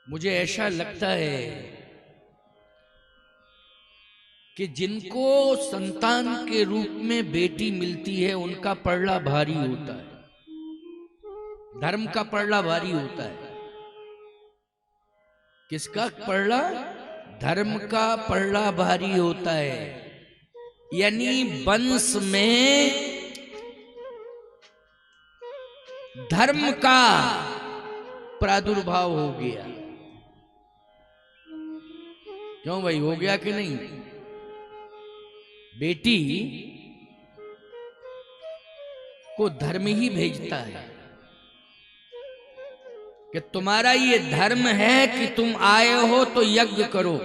मुझे ऐसा लगता है कि जिनको संतान के रूप में बेटी मिलती है उनका पड़ला भारी होता है, धर्म का पड़ला भारी होता है। किसका पड़ला? धर्म का पड़ला भारी होता है। यानी वंश में धर्म का प्रादुर्भाव हो गया। क्यों भाई, हो गया कि नहीं? बेटी को धर्म ही भेजता है कि तुम्हारा ये धर्म है कि तुम आए हो तो यज्ञ करो।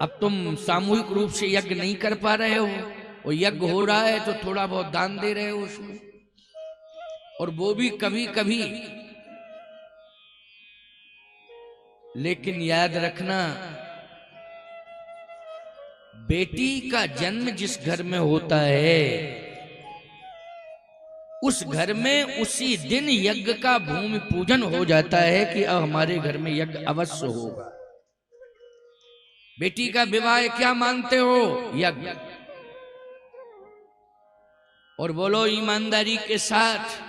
अब तुम सामूहिक रूप से यज्ञ नहीं कर पा रहे हो, और यज्ञ हो रहा है तो थोड़ा बहुत दान दे रहे हो उसमें, और वो भी कभी कभी। लेकिन याद रखना, बेटी का जन्म जिस घर में होता है उस घर में उसी दिन यज्ञ का भूमि पूजन हो जाता है कि अब हमारे घर में यज्ञ अवश्य होगा। बेटी का विवाह क्या मानते हो? यज्ञ। और बोलो ईमानदारी के साथ,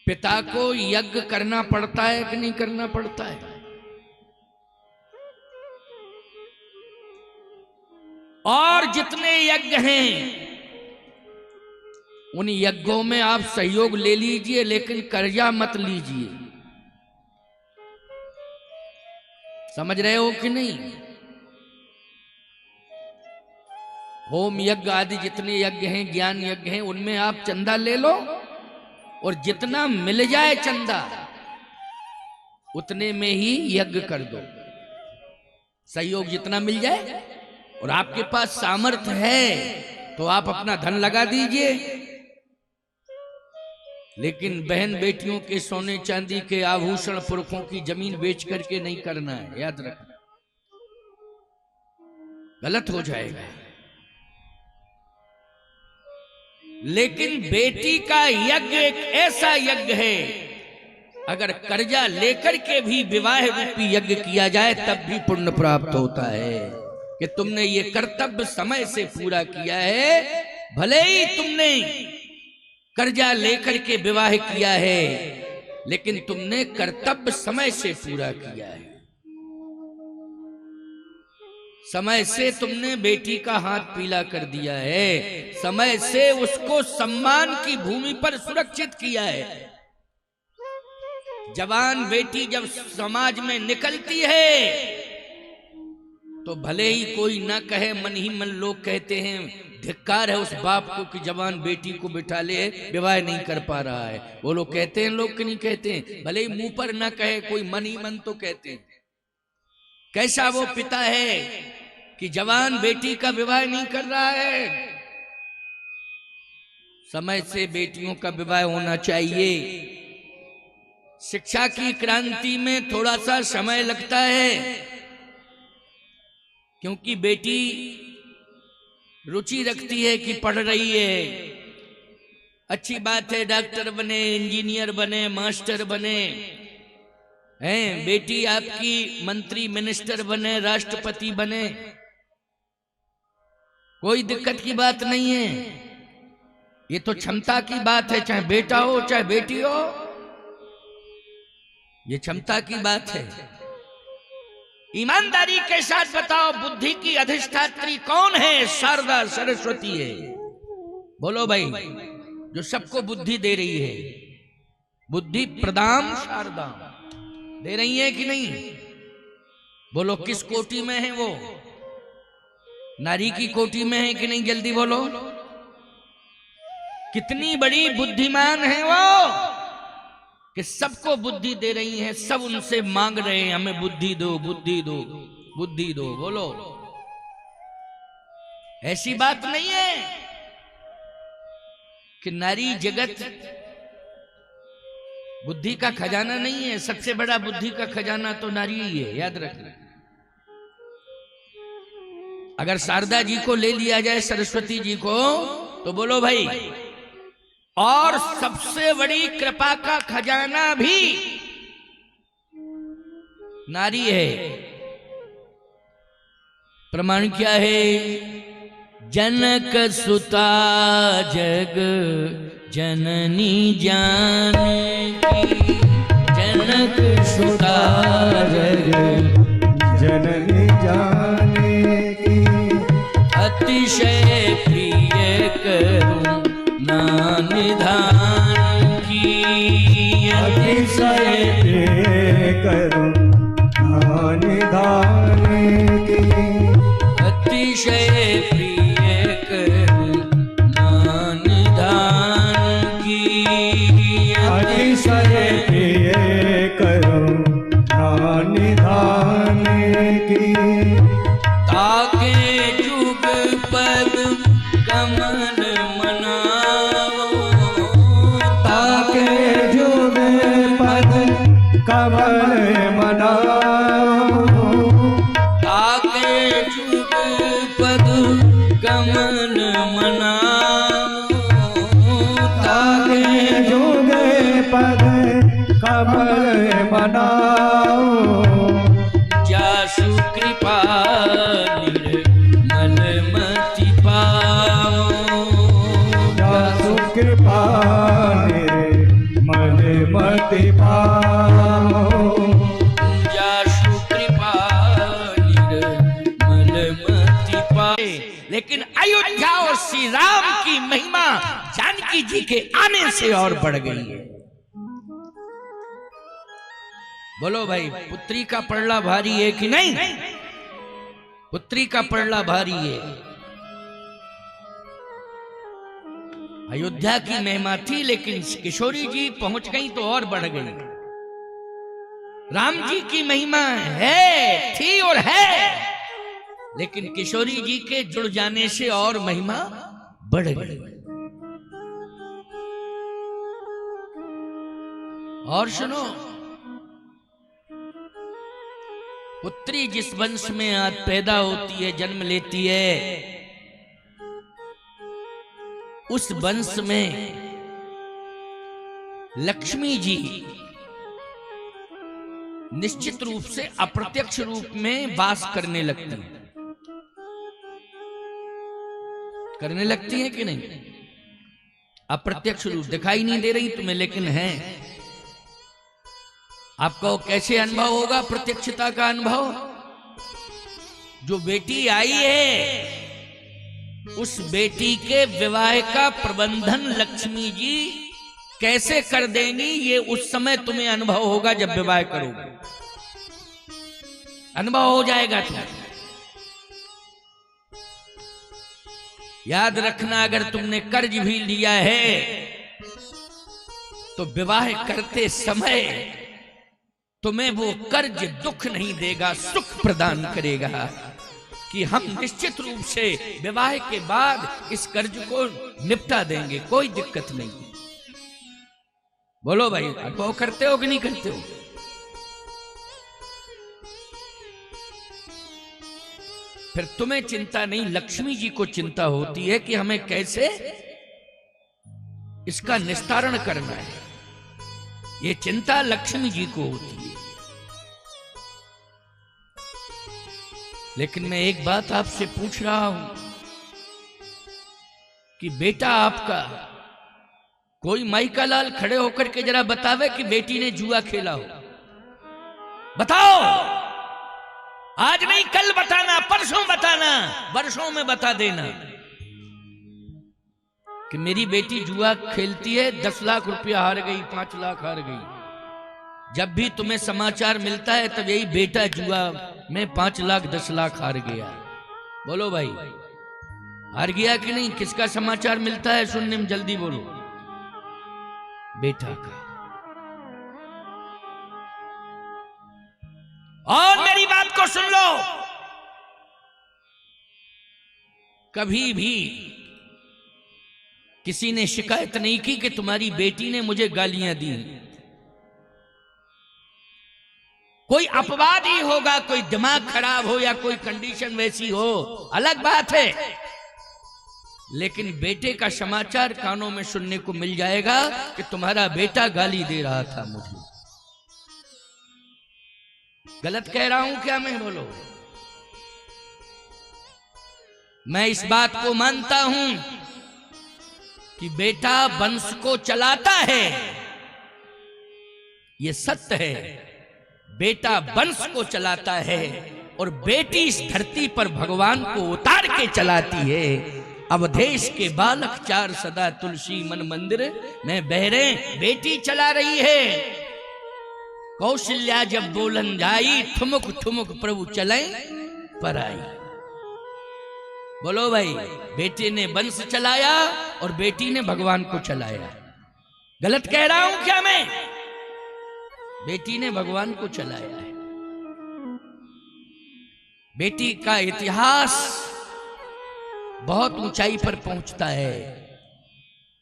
पिता को यज्ञ करना पड़ता है कि नहीं करना पड़ता है? और जितने यज्ञ हैं उन यज्ञों में आप सहयोग ले लीजिए, लेकिन कर्जा मत लीजिए। समझ रहे हो कि नहीं? होम यज्ञ आदि जितने यज्ञ हैं, ज्ञान यज्ञ हैं, उनमें आप चंदा ले लो, और जितना मिल जाए चंदा उतने में ही यज्ञ कर दो। सहयोग जितना मिल जाए, और आपके पास सामर्थ्य है तो आप अपना धन लगा दीजिए। लेकिन बहन बेटियों के सोने चांदी के आभूषण, पुरखों की जमीन बेच करके नहीं करना है, याद रखना, गलत हो जाएगा। लेकिन बेटी का यज्ञ एक ऐसा यज्ञ है, अगर कर्जा लेकर के भी विवाह रूपी यज्ञ किया जाए तब भी पुण्य प्राप्त होता है कि तुमने ये कर्तव्य समय से पूरा किया है। भले ही तुमने कर्जा लेकर के विवाह किया है, लेकिन तुमने कर्तव्य समय से पूरा किया है। समय से तुमने बेटी का हाथ पीला कर दिया है, समय से उसको सम्मान की भूमि पर सुरक्षित किया है। जवान बेटी जब समाज में निकलती है तो भले ही कोई ना कहे, मन ही मन लोग कहते हैं धिक्कार है उस बाप को कि जवान बेटी को बिठा ले, विवाह नहीं कर पा रहा है। वो लोग कहते हैं, लोग कि नहीं कहते हैं? भले ही मुंह पर ना कहे, कोई मन ही मन तो कहते हैं। कैसा वो पिता है कि जवान बेटी का विवाह नहीं कर रहा है? समय से बेटियों का विवाह होना चाहिए। शिक्षा की क्रांति में थोड़ा सा समय लगता है, क्योंकि बेटी रुचि रखती है कि पढ़ रही है, अच्छी बात है, डॉक्टर बने, इंजीनियर बने, मास्टर बने, हैं बेटी आपकी मंत्री मिनिस्टर बने, राष्ट्रपति बने, कोई दिक्कत की बात नहीं है। ये तो क्षमता की बात है, चाहे बेटा हो चाहे बेटी हो, ये क्षमता की बात है। ईमानदारी के साथ बताओ, बुद्धि की अधिष्ठात्री कौन है? शारदा सरस्वती है। बोलो भाई, जो सबको बुद्धि दे रही है, बुद्धि प्रदाम शारदा दे रही है कि नहीं? बोलो किस कोटि में है वो? नारी की कोटि में है कि नहीं? जल्दी बोलो, कितनी बड़ी बुद्धिमान है वो कि सबको बुद्धि दे रही हैं। सब उनसे मांग रहे हैं, हमें बुद्धि दो, बुद्धि दो, बुद्धि दो। बोलो, ऐसी बात नहीं है कि नारी जगत बुद्धि का खजाना नहीं है। सबसे बड़ा बुद्धि का खजाना तो नारी ही है, याद रखना। अगर शारदा जी को ले लिया जाए, सरस्वती जी को, तो बोलो भाई और सबसे बड़ी कृपा का खजाना भी नारी है। प्रमाण क्या है? जनक सुता जग जननी जानकी, जनक सुता जग जननी जानकी, अतिशय प्रिय करुणा निधान की, अतिशय प्रिय करुणा निधान की, अतिशय प्रिय करुणा निधान की, अतिशय प्रिय करुणा निधान की, ताके जुग पद कमल मनाओ, ताके जुग पद कमल मनाओ, ताके जुग पद कमल मनाओ, ताके जुग पद कमल मनाओ, जासु कृपा निर्मल मति पाओ, जासु कृपा निर्मल मति पाओ, जासु कृपा निर्मल मति पाओ। लेकिन अयोध्या और श्री राम की महिमा जानकी जी के आने से और बढ़ गई है। बोलो भाई, पुत्री का पड़ला भारी है कि नहीं? पुत्री का पड़ला भारी है। अयोध्या की महिमा थी, लेकिन किशोरी जी पहुंच गई तो और बढ़ गई। राम जी की महिमा है, थी और है, लेकिन किशोरी जी के जुड़ जाने से और महिमा बढ़ गई। और सुनो, पुत्री जिस वंश में आज पैदा होती है, जन्म लेती है, उस वंश में लक्ष्मी जी निश्चित रूप से अप्रत्यक्ष रूप में वास करने लगती हैं। करने लगती हैं कि नहीं? अप्रत्यक्ष रूप दिखाई नहीं दे रही तुम्हें, लेकिन है। आपको कैसे अनुभव होगा प्रत्यक्षता का अनुभव? जो बेटी आई है, उस बेटी के विवाह का प्रबंधन लक्ष्मी जी कैसे कर देंगी, ये उस समय तुम्हें अनुभव होगा जब विवाह करोगे। अनुभव हो जाएगा तुम्हें। याद रखना, अगर तुमने कर्ज भी लिया है तो विवाह करते समय तुम्हें वो कर्ज दुख नहीं देगा, सुख प्रदान करेगा कि हम निश्चित रूप से विवाह के बाद इस कर्ज को निपटा देंगे, कोई दिक्कत नहीं। बोलो भाई, अनुभव करते हो कि नहीं करते हो? फिर तुम्हें चिंता नहीं, लक्ष्मी जी को चिंता होती है कि हमें कैसे इसका निस्तारण करना है। ये चिंता लक्ष्मी जी को होती है। लेकिन मैं एक बात आपसे पूछ रहा हूं कि बेटा आपका, कोई माई का लाल खड़े होकर के जरा बतावे कि बेटी ने जुआ खेला हो। बताओ, आज नहीं कल बताना, परसों बताना, वर्षों में बता देना कि मेरी बेटी जुआ खेलती है, 10 लाख रुपया हार गई, 5 लाख हार गई। जब भी तुम्हें समाचार मिलता है तब यही बेटा जुआ में 5 लाख 10 लाख हार गया। बोलो भाई, हार गया कि नहीं? किसका समाचार मिलता है सुनने में? जल्दी बोलो। बेटा का। और मेरी बात को सुन लो, कभी भी किसी ने शिकायत नहीं की कि तुम्हारी बेटी ने मुझे गालियां दी। कोई अपवाद ही होगा, कोई दिमाग खराब हो या कोई कंडीशन वैसी हो, अलग बात है। लेकिन बेटे का समाचार कानों में सुनने को मिल जाएगा कि तुम्हारा बेटा गाली दे रहा था मुझे। गलत कह रहा हूं क्या मैं? बोलो। मैं इस बात को मानता हूं कि बेटा वंश को चलाता है, यह सत्य है। बेटा वंश को चलाता है और बेटी इस धरती पर भगवान को उतार के चलाती है। अवधेश के बालक चार सदा तुलसी मन मंदिर में बहरे बेटी चला रही है। कौशल्या जब बोलन जाई, ठुमुक ठुमुक प्रभु चले पर आई। बोलो भाई, बेटे ने वंश चलाया और बेटी ने भगवान को चलाया। गलत कह रहा हूं क्या मैं? बेटी ने भगवान को चलाया है। बेटी का इतिहास बहुत ऊंचाई पर पहुंचता है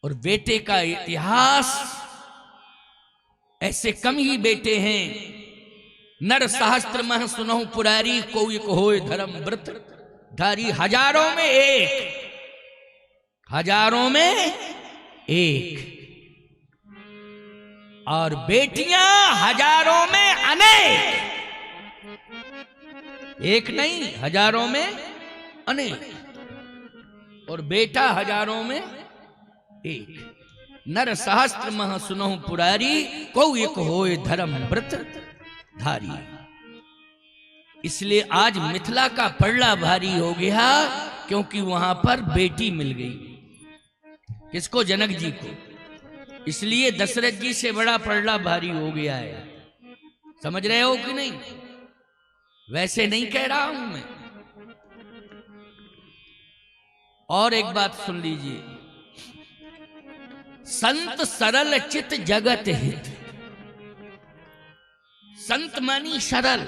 और बेटे का इतिहास ऐसे कम ही बेटे हैं। नर सहस्त्र मह सुनहु पुरारी, कोई को होए धर्म व्रत धारी। हजारों में एक, हजारों में एक, और बेटियां हजारों में अनेक। एक नहीं, हजारों में अनेक, और बेटा हजारों में एक। नर सहस्त्र मह सुनहु पुरारी, को एक होए धर्म व्रत धारी। इसलिए आज मिथिला का पड़ला भारी हो गया, क्योंकि वहां पर बेटी मिल गई। किसको? जनक जी को। इसलिए दशरथ जी से बड़ा पड़ला भारी हो गया है। समझ रहे हो कि नहीं? वैसे नहीं कह रहा हूं मैं। और एक बात सुन लीजिए, संत सरल चित जगत हित। संत मानी सरल,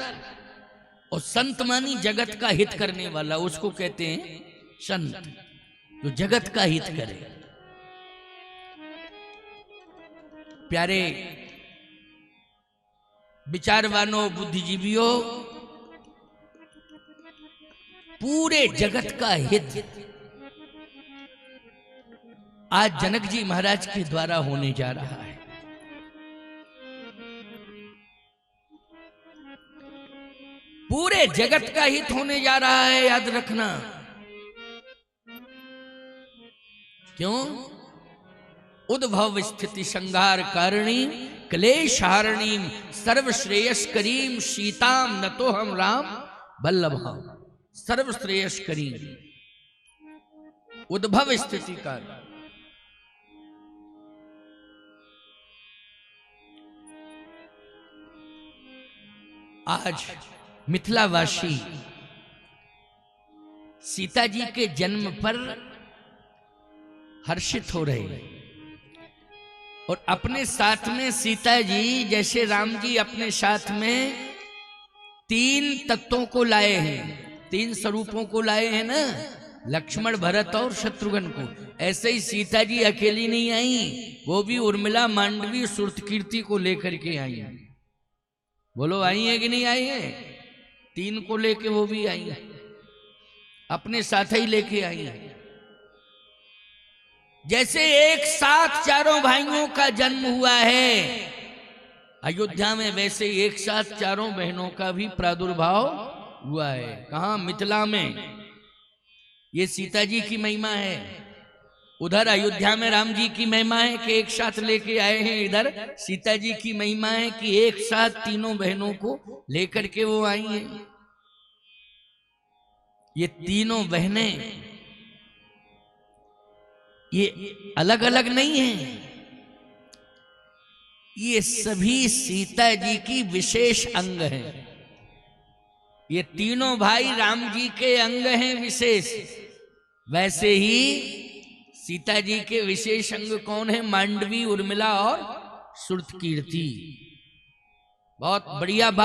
और संत मानी जगत का हित करने वाला, उसको कहते हैं संत, जो जगत का हित करे। प्यारे विचारवानों, बुद्धिजीवियों, पूरे जगत का हित आज जनक जी महाराज के द्वारा होने जा रहा है। पूरे जगत का हित होने जा रहा है, याद रखना। क्यों? उद्भव स्थिति संहार कारिणी, क्लेश हारिणी, सर्वश्रेयस करीम, सीताम नतो हम राम वल्लभाम। सर्वश्रेयस करीम, उद्भव स्थिति का। आज मिथिलावासी सीता जी के जन्म पर हर्षित हो रहे हैं, और अपने साथ में सीता जी, जैसे राम जी अपने साथ में तीन तत्वों को लाए हैं, तीन स्वरूपों को लाए हैं ना, लक्ष्मण, भरत और शत्रुघ्न को। ऐसे ही सीता जी अकेली नहीं आई, वो भी उर्मिला, मांडवी, सुरतकीर्ति को लेकर के आई हैं। बोलो, आई है कि नहीं आई है? तीन को लेके वो भी आई है, अपने साथ ही लेके आई है। जैसे एक साथ चारों भाइयों का जन्म हुआ है अयोध्या में, वैसे एक साथ चारों बहनों का भी प्रादुर्भाव हुआ है। कहां? मिथिला में। ये सीता जी की महिमा है। उधर अयोध्या में राम जी की महिमा है कि एक साथ लेके आए हैं, इधर सीता जी की महिमा है कि एक साथ तीनों बहनों को लेकर के वो आई हैं। ये तीनों बहनें ये अलग अलग नहीं है, ये सभी सीता जी की विशेष अंग हैं। ये तीनों भाई राम जी के अंग हैं विशेष। वैसे ही सीता जी के विशेष अंग कौन है? मांडवी, उर्मिला और सुरतकीर्ति। बहुत बढ़िया बात।